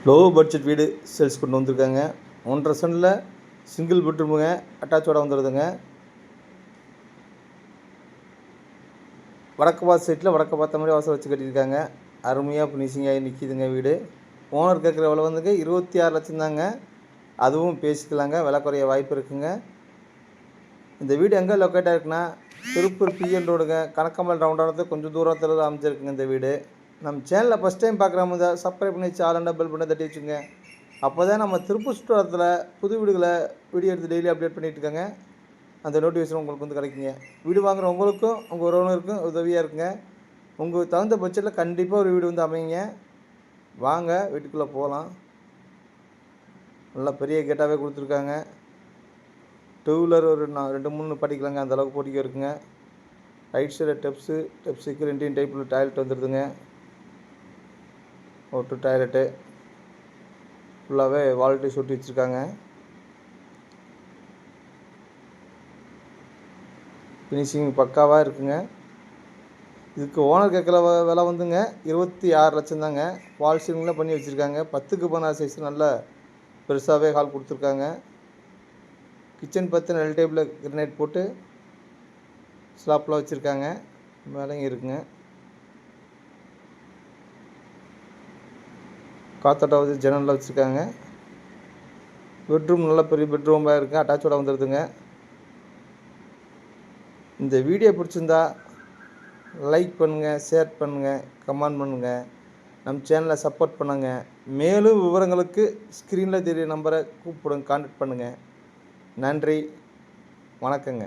Low budget வீடு sales கொண்டு வந்திருக்காங்க. 1.5 சென்டில் சிங்கிள் பெட்ரூமுங்க, அட்டாச்சோட வந்துடுதுங்க. வடக்கு பார்த்த சைட்டில் வடக்கு பார்த்த மாதிரி வாசல் வச்சு கட்டியிருக்காங்க. அருமையாக ஃபினிஷிங் ஆகி நிற்கிதுங்க வீடு. ஓனர் கேட்குற விலை வந்துங்க 26 லட்சம் தாங்க. அதுவும் பேசிக்கலாங்க, விலை குறைய வாய்ப்பு இருக்குங்க. இந்த வீடு எங்கே லொக்கேட் ஆகிருக்குன்னா திருப்பூர் பிஎன் ரோடுங்க, கணக்கமல் ரவுண்டானது கொஞ்சம் தூரத்தில் தான் அமைஞ்சிருக்குங்க இந்த வீடு. நம்ம சேனலில் ஃபஸ்ட் டைம் பார்க்குறவங்க தான் சப்ஸ்கிரைப் பண்ணி சேனலை பெல் பண்ணி தட்டி வச்சுங்க. அப்போ தான் நம்ம திருப்பூர் சுற்றுலாத்தில் புது வீடுகளை வீடியோ எடுத்து டெய்லி அப்டேட் பண்ணிகிட்டு இருக்காங்க. அந்த நோட்டிஃபிகேஷன் உங்களுக்கு வந்து கிடைக்குங்க. வீடு வாங்குகிற உங்களுக்கும் உங்கள் உறவினருக்கும் உதவியாக இருக்குங்க. உங்களுக்கு தகுந்த பட்ஜெட்டில் கண்டிப்பாக ஒரு வீடு வந்து அமைங்க. வாங்க வீட்டுக்குள்ளே போகலாம். நல்லா பெரிய கேட்டாகவே கொடுத்துருக்காங்க. டூ வீலர் ஒரு 2-3 படிக்கலாங்க, அந்தளவுக்கு போட்டிக்க இருக்குங்க. ரைட் சைடில் ஸ்டெப்ஸுக்கு 2 டைப்பில் டாய்லெட் வந்துடுதுங்க. ஒரு டாய்லெட்டு ஃபுல்லாகவே வால்ட்டி சுட்டி வச்சுருக்காங்க. ஃபினிஷிங் பக்காவாக இருக்குங்க. இதுக்கு ஓனர் கேட்குற விலை வந்துங்க 26 லட்சம் தாங்க. வால் சீலிங்லாம் பண்ணி வச்சுருக்காங்க. 10க்கு 16 சைஸ் நல்ல பெருசாகவே ஹால் கொடுத்துருக்காங்க. கிச்சன் பார்த்து எல் டைப்பில் கிரனைட் போட்டு ஸ்லாப்லாம் வச்சுருக்காங்க. மேலேயும் இருக்குங்க. காத்தாட்டாவது ஜன்னலில் வச்சுருக்காங்க. பெட்ரூம் நல்ல பெரிய பெட்ரூமாக இருக்குங்க, அட்டாச்சோட வந்துடுதுங்க. இந்த வீடியோ பிடிச்சிருந்தா லைக் பண்ணுங்கள், ஷேர் பண்ணுங்கள், கமெண்ட் பண்ணுங்கள். நம்ம சேனலை சப்போர்ட் பண்ணுங்கள். மேலும் விவரங்களுக்கு ஸ்க்ரீனில் தெரிய நம்பரை கூப்பிடுங்க, கான்டாக்ட் பண்ணுங்கள். நன்றி, வணக்கங்க.